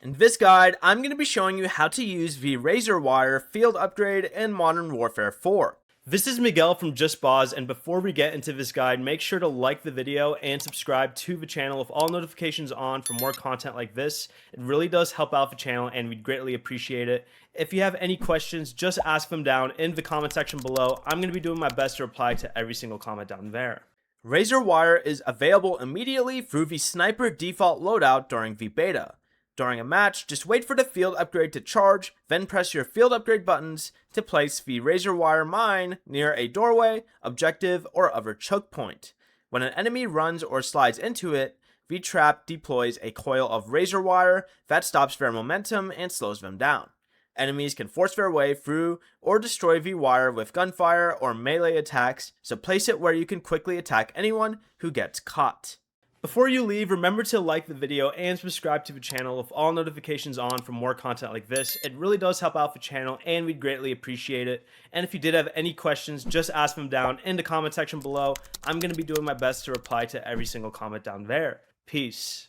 In this guide, I'm going to be showing you how to use the Razor Wire field upgrade in Modern Warfare 4. This is Miguel from JustBoz, and before we get into this guide, make sure to like the video and subscribe to the channel with all notifications on for more content like this. It really does help out the channel and we'd greatly appreciate it. If you have any questions, just ask them down in the comment section below. I'm going to be doing my best to reply to every single comment down there. Razor Wire is available immediately through the Sniper default loadout during the beta. During a match, just wait for the field upgrade to charge, then press your field upgrade buttons to place the Razor Wire mine near a doorway, objective, or other choke point. When an enemy runs or slides into it, the trap deploys a coil of Razor Wire that stops their momentum and slows them down. Enemies can force their way through or destroy the wire with gunfire or melee attacks, so place it where you can quickly attack anyone who gets caught. Before you leave, remember to like the video and subscribe to the channel with all notifications on for more content like this. It really does help out the channel and we'd greatly appreciate it. And if you did have any questions, just ask them down in the comment section below. I'm going to be doing my best to reply to every single comment down there. Peace.